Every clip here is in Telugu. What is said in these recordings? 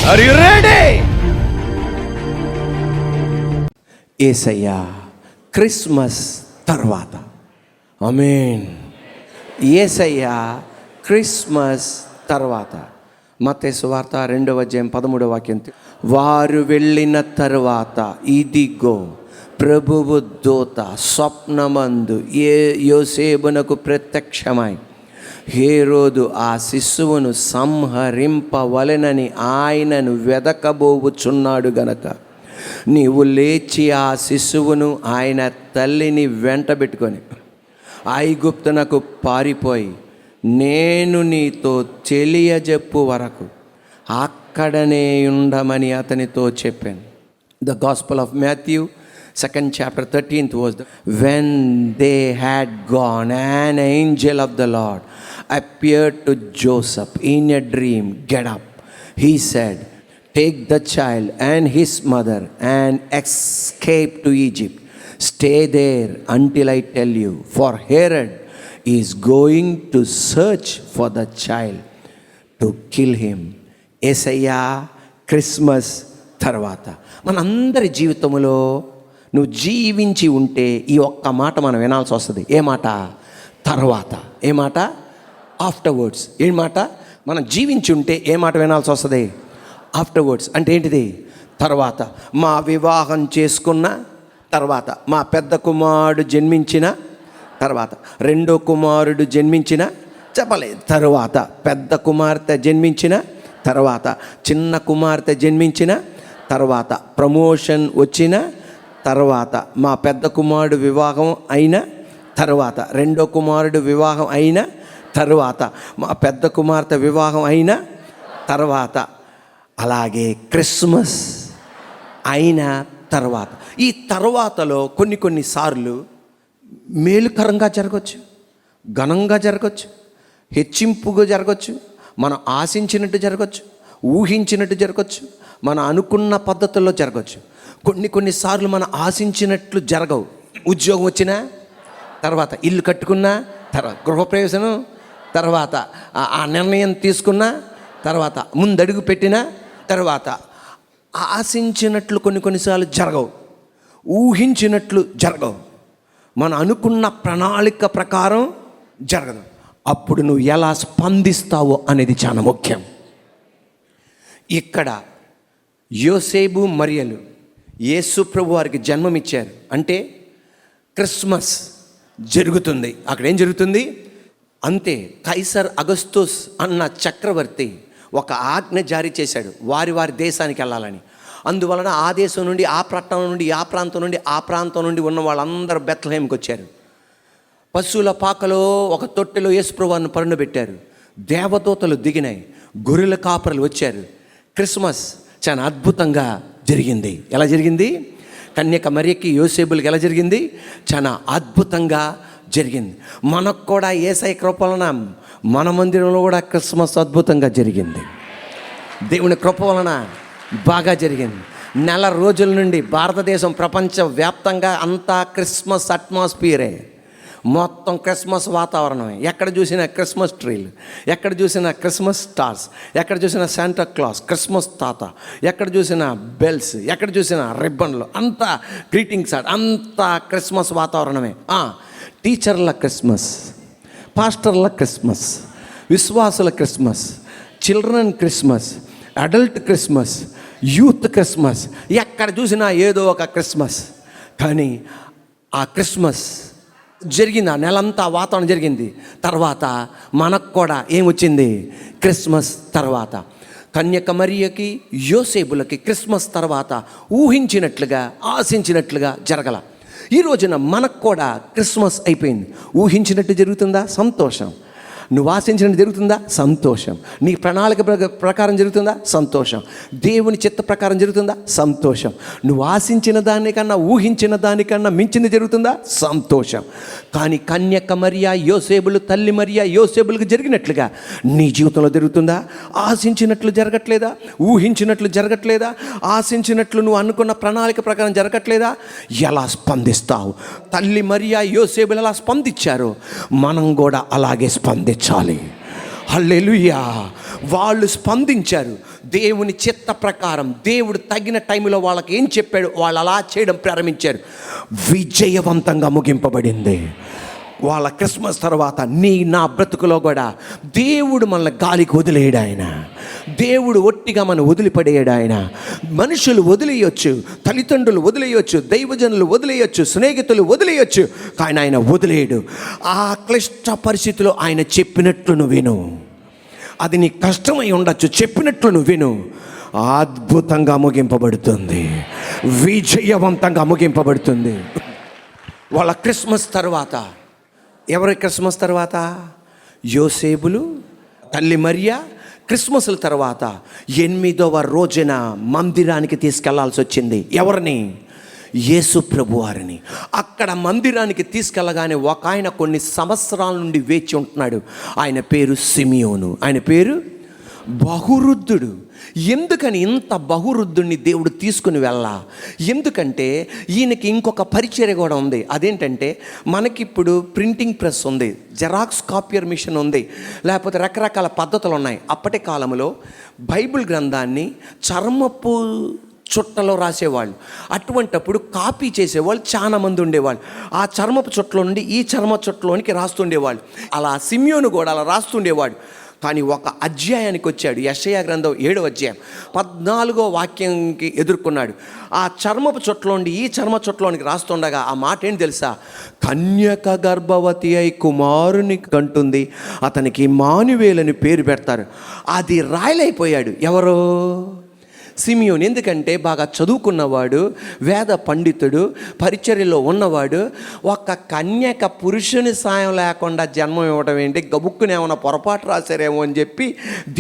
Are you ready? Yesayya Christmas తర్వాత. ఆమేన్. యేసయ్యా క్రిస్మస్ తర్వాత. మత్తయి సువార్త 2వ అధ్యాయం 13వ వాక్యం. వారు వెళ్ళిన తరువాత ఇదిగో ప్రభువు దూత స్వప్నమందు యోసేపునకు ప్రత్యక్షమై, హేరోదు ఆ శిశువును సంహరింపవలెనని ఆయనను వెదకబోవుచున్నాడు గనక నీవు లేచి ఆ శిశువును ఆయన తల్లిని వెంటబెట్టుకొని ఐగుప్తునకు పారిపోయి నేను నీతో తెలియజెప్పు వరకు అక్కడనే ఉండమని అతనితో చెప్పాను. The gospel of Matthew 2nd chapter 13th was when they had gone, an angel of the Lord appeared to Joseph in a dream. Get up, he said, take the child and his mother and escape to Egypt. Stay there until I tell you, for Herod is going to search for the child to kill him. Yesayya Christmas తర్వాత. మనందరి జీవితంలో నువ్వు జీవించి ఉంటే ఈ ఒక్క మాట మనం వినాల్సి వస్తుంది. ఏ మాట? తర్వాత. ఏ మాట? ఆఫ్టర్వర్డ్స్. ఏ మాట? మనం జీవించి ఉంటే ఏ మాట వినాల్సి వస్తుంది? ఆఫ్టర్వర్డ్స్. అంటే ఏంటిది? తర్వాత. మా వివాహం చేసుకున్న తర్వాత, మా పెద్ద కుమారుడు జన్మించిన తర్వాత, రెండో కుమారుడు జన్మించిన, చెప్పలే, తరువాత పెద్ద కుమార్తె జన్మించిన తర్వాత, చిన్న కుమార్తె జన్మించిన తర్వాత, ప్రమోషన్ వచ్చిన తర్వాత, మా పెద్ద కుమారుడు వివాహం అయిన తర్వాత, రెండో కుమారుడు వివాహం అయిన తర్వాత, మా పెద్ద కుమార్తె వివాహం అయిన తర్వాత, అలాగే క్రిస్మస్ అయిన తర్వాత. ఈ తర్వాతలో కొన్నిసార్లు మేలుకరంగా జరగచ్చు, ఘనంగా జరగచ్చు, హెచ్చింపుగా జరగచ్చు, మనం ఆశించినట్టు జరగచ్చు, ఊహించినట్టు జరగచ్చు, మనం అనుకున్న పద్ధతుల్లో జరగచ్చు. కొన్నిసార్లు మనం ఆశించినట్లు జరగవు. ఉద్యోగం వచ్చినా తర్వాత, ఇల్లు కట్టుకున్నా తర్వాత, గృహప్రవేశం తర్వాత, ఆ నిర్ణయం తీసుకున్న తర్వాత, ముందడుగు పెట్టిన తర్వాత, ఆశించినట్లు కొన్నిసార్లు జరగవు, ఊహించినట్లు జరగవు, మనం అనుకున్న ప్రణాళిక ప్రకారం జరగదు. అప్పుడు నువ్వు ఎలా స్పందిస్తావో అనేది చాలా ముఖ్యం. ఇక్కడ యోసేపు మరియలు యేసు ప్రభు వారికి జన్మమిచ్చారు. అంటే క్రిస్మస్ జరుగుతుంది. అక్కడ ఏం జరుగుతుంది? అంతే. కైసర్ అగస్తుస్ అన్న చక్రవర్తి ఒక ఆజ్ఞ జారీ చేశాడు వారి దేశానికి వెళ్ళాలని. అందువలన ఆ దేశం నుండి, ఆ పట్టణం నుండి, ఆ ప్రాంతం నుండి, ఆ ప్రాంతం నుండి ఉన్న వాళ్ళందరూ బెత్లెహేమ్కి వచ్చారు. పశువుల పాకలో ఒక తొట్టెలో యేసుప్రభువును పరుండబెట్టారు. దేవదూతలు దిగినాయి, గొర్రెల కాపరులు వచ్చారు. క్రిస్మస్ చాలా అద్భుతంగా జరిగింది. ఎలా జరిగింది? కన్యక మరియకి యోసేపులకి ఎలా జరిగింది? చాలా అద్భుతంగా జరిగింది. మనకు కూడా యేసయ్య కృప వలన మన మందిరంలో కూడా క్రిస్మస్ అద్భుతంగా జరిగింది. దేవుని కృప వలన బాగా జరిగింది. నెల రోజుల నుండి భారతదేశం ప్రపంచ వ్యాప్తంగా అంతా క్రిస్మస్ అట్మాస్ఫియరే, మొత్తం క్రిస్మస్ వాతావరణమే. ఎక్కడ చూసినా క్రిస్మస్ ట్రీలు, ఎక్కడ చూసినా క్రిస్మస్ స్టార్స్, ఎక్కడ చూసినా శాంటా క్లాస్, క్రిస్మస్ తాత, ఎక్కడ చూసినా బెల్స్, ఎక్కడ చూసినా రిబ్బన్లు, అంతా గ్రీటింగ్స్, అంతా క్రిస్మస్ వాతావరణమే. టీచర్ల క్రిస్మస్, పాస్టర్ల క్రిస్మస్, విశ్వాసుల Christmas, children Christmas, adult Christmas, youth Christmas, ఎక్కడ చూసినా ఏదో ఒక క్రిస్మస్. కానీ ఆ క్రిస్మస్ జరిగింది, ఆ నెలంతా వాతావరణం జరిగింది. తర్వాత మనకు కూడా ఏమొచ్చింది? క్రిస్మస్ తర్వాత. కన్యక మరియకి యోసేపులకి క్రిస్మస్ తర్వాత ఊహించినట్లుగా, ఆశించినట్లుగా జరగల. ఈ రోజున మనకు కూడా క్రిస్మస్ అయిపోయింది. ఊహించినట్టు జరుగుతుందా? సంతోషం. నువ్వు ఆశించినట్టు జరుగుతుందా? సంతోషం. నీ ప్రణాళిక ప్రకారం జరుగుతుందా? సంతోషం. దేవుని చిత్త ప్రకారం జరుగుతుందా? సంతోషం. నువ్వు ఆశించిన దానికన్నా, ఊహించిన దానికన్నా మించింది జరుగుతుందా? సంతోషం. కానీ కన్యక మరియ యోసేపులు, తల్లి మరియ యోసేపులకు జరిగినట్లుగా నీ జీవితంలో జరుగుతుందా? ఆశించినట్లు జరగట్లేదా? ఊహించినట్లు జరగట్లేదా? ఆశించినట్లు నువ్వు అనుకున్న ప్రణాళిక ప్రకారం జరగట్లేదా? ఎలా స్పందిస్తావు? తల్లి మరియ యోసేపులు ఎలా స్పందించారో మనం కూడా అలాగే స్పందించాలి. హల్లెలూయా. వాళ్ళు స్పందించారు. దేవుని చిత్త ప్రకారం దేవుడు తగిన టైంలో వాళ్ళకి ఏం చెప్పాడు వాళ్ళు అలా చేయడం ప్రారంభించారు. విజయవంతంగా ముగింపబడింది. వాళ్ళ క్రిస్మస్ తర్వాత నా బ్రతుకులో కూడా దేవుడు మనల్ని గాలికి వదిలేయడు. ఆయన దేవుడు ఒట్టిగా మనం వదిలిపడేయడు. ఆయన మనుషులు వదిలేయొచ్చు, తల్లిదండ్రులు వదిలేయొచ్చు, దైవజనులు వదిలేయొచ్చు, స్నేహితులు వదిలేయొచ్చు, కానీ ఆయన వదిలేయడు. ఆ క్లిష్ట పరిస్థితిలో ఆయన చెప్పినట్లు నువ్వు విను. అది నీకు కష్టమై ఉండొచ్చు, చెప్పినట్లు నువ్వు విను. అద్భుతంగా ముగింపబడుతుంది, విజయవంతంగా ముగింపబడుతుంది. వాళ్ళ క్రిస్మస్ తర్వాత ఎవరి క్రిస్మస్ తర్వాత? యోసేపులు, తల్లి మరియా క్రిస్మస్ల తర్వాత 8వ రోజున మందిరానికి తీసుకెళ్లాల్సి వచ్చింది. ఎవరిని? యేసు ప్రభు వారిని. అక్కడ మందిరానికి తీసుకెళ్ళగానే ఒక ఆయన కొన్ని సంవత్సరాల నుండి వేచి ఉంటున్నాడు. ఆయన పేరు సిమియోను. ఆయన పేరు బహువృద్ధుడు. ఎందుకని ఇంత బహువృద్ధుడిని దేవుడు తీసుకుని వెళ్ళా? ఎందుకంటే ఈయనకి ఇంకొక పరిచర్య కూడా ఉంది. అదేంటంటే మనకిప్పుడు ప్రింటింగ్ ప్రెస్ ఉంది, జెరాక్స్ కాపియర్ మిషన్ ఉంది, లేకపోతే రకరకాల పద్ధతులు ఉన్నాయి. అప్పటి కాలంలో బైబిల్ గ్రంథాన్ని చర్మపు చుట్టలో రాసేవాళ్ళు. అటువంటప్పుడు కాపీ చేసేవాళ్ళు చాలామంది ఉండేవాళ్ళు. ఆ చర్మపు చుట్టలో నుండి ఈ చర్మ చుట్టలోనికి రాస్తుండేవాళ్ళు. అలా సిమియోను కూడా అలా రాస్తుండేవాడు. కానీ ఒక అధ్యాయానికి వచ్చాడు. యెషయా గ్రంథం 7వ అధ్యాయం 14వ వాక్యంకి ఎదుర్కొన్నాడు. ఆ చర్మపు చుట్టలోండి ఈ చర్మ చుట్టలోనికి రాస్తుండగా ఆ మాట ఏంటి తెలుసా? కన్యక గర్భవతి అయి కుమారుని కంటుంది, అతనికి ఇమ్మానుయేలని పేరు పెడతారు. అది రాయలైపోయాడు. ఎవరో? సిమియోన్. ఎందుకంటే బాగా చదువుకున్నవాడు, వేద పండితుడు, పరిచర్యలో ఉన్నవాడు. ఒక కన్యక పురుషుని సాయం లేకుండా జన్మం ఇవ్వడం ఏంటి, గబుక్కుని ఏమైనా పొరపాటు రాశారేమో అని చెప్పి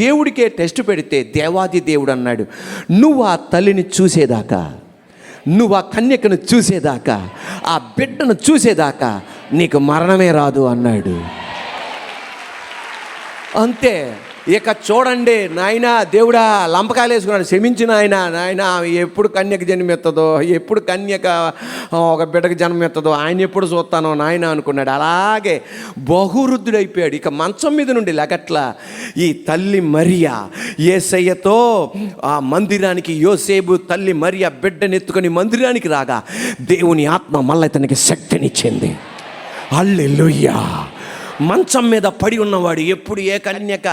దేవుడికే టెస్ట్ పెడితే దేవాది దేవుడు అన్నాడు, నువ్వు ఆ తల్లిని చూసేదాకా, నువ్వు ఆ కన్యకను చూసేదాకా, ఆ బిడ్డను చూసేదాకా నీకు మరణమే రాదు అన్నాడు. అంతే. ఇక చూడండి నాయన, దేవుడా లంపకాయలు వేసుకున్నాడు, క్షమించిన నాయన ఎప్పుడు కన్యక జన్మెత్తదో, ఎప్పుడు కన్యక ఒక బిడ్డకు జన్మెత్తదో, ఆయన ఎప్పుడు చూస్తానో నాయన అనుకున్నాడు. అలాగే బహువృద్ధుడైపోయాడు. ఇక మంచం మీద నుండి లగట్ల ఈ తల్లి మరియా యేసయ్యతో ఆ మందిరానికి, యోసేపు తల్లి మరియా బిడ్డనెత్తుకొని మందిరానికి రాగా దేవుని ఆత్మ మళ్ళీ ఇతనికి శక్తినిచ్చింది. హల్లెలూయా. మంచం మీద పడి ఉన్నవాడు ఎప్పుడు ఏ కన్యక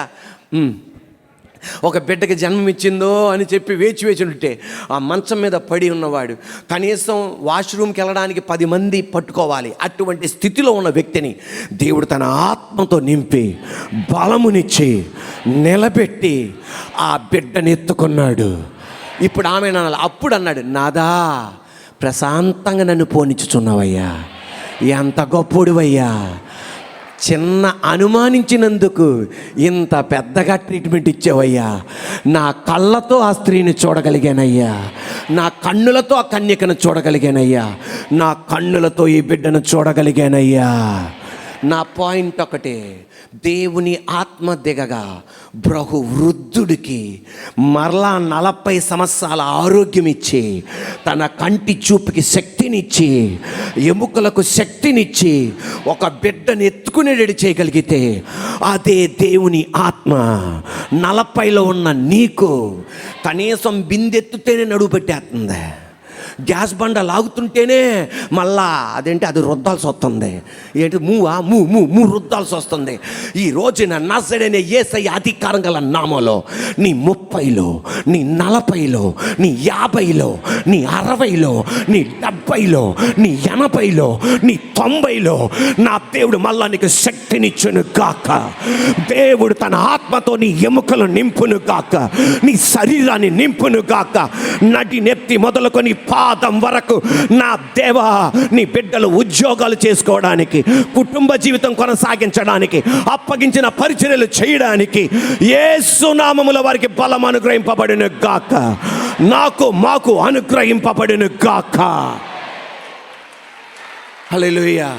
ఒక బిడ్డకి జన్మమిచ్చిందో అని చెప్పి వేచి ఉంటే ఆ మంచం మీద పడి ఉన్నవాడు కనీసం వాష్రూమ్కి వెళ్ళడానికి 10 మంది పట్టుకోవాలి. అటువంటి స్థితిలో ఉన్న వ్యక్తిని దేవుడు తన ఆత్మతో నింపి బలమునిచ్చి నిలబెట్టి ఆ బిడ్డని ఎత్తుకున్నాడు. ఇప్పుడు ఆమె అప్పుడు అన్నాడు, నాదా ప్రశాంతంగా నన్ను పోనిచ్చుచున్నావయ్యా, ఎంత గొప్పోడివయ్యా, చిన్న అనుమానించినందుకు ఇంత పెద్దగా ట్రీట్మెంట్ ఇచ్చావయ్యా, నా కళ్ళతో ఆ స్త్రీని చూడగలిగానయ్యా, నా కన్నులతో ఆ కన్యకను చూడగలిగానయ్యా, నా కన్నులతో ఈ బిడ్డను చూడగలిగానయ్యా. నా పాయింట్ ఒకటే, దేవుని ఆత్మ దిగగా బహువృద్ధుడికి మరలా 40 సంవత్సరాల ఆరోగ్యం ఇచ్చి, తన కంటి చూపుకి శక్తినిచ్చి, ఎముకలకు శక్తినిచ్చి ఒక బిడ్డని ఎత్తుకునేటట్టు చేయగలిగితే అదే దేవుని ఆత్మ 40లో ఉన్న నీకు కనీసం బిందెత్తుతేనే నడువు పెట్టేస్తుంది. గ్యాస్ బండ లాగుతుంటేనే మళ్ళా అదేంటి అది రుద్దాల్సి వస్తుంది. ఏంటి మూ రుద్దాల్సి వస్తుంది. ఈ రోజున నజరేయుడైన యేసయ్య అధికారం గల నామములో నీ 30లో, నీ 40లో, నీ 50లో, నీ 60లో, నీ 70లో, నీ 80లో, నీ 90లో నా దేవుడు మళ్ళా నీకు శక్తినిచ్చును గాక. దేవుడు తన ఆత్మతో నీ ఎముకలు నింపును గాక, నీ శరీరాన్ని నింపును గాక. నడి నెత్తి మొదలుకొని పాదం వరకు నా దేవా, నీ బిడ్డలు ఉద్యోగాలు చేసుకోవడానికి, కుటుంబ జీవితం కొనసాగించడానికి, అప్పగించిన పరిచర్యలు చేయడానికి యేసు నామములో వారికి బలం అనుగ్రహింపబడును గాక. మాకు అనుగ్రహింపబడును గాక. హల్లెలూయా.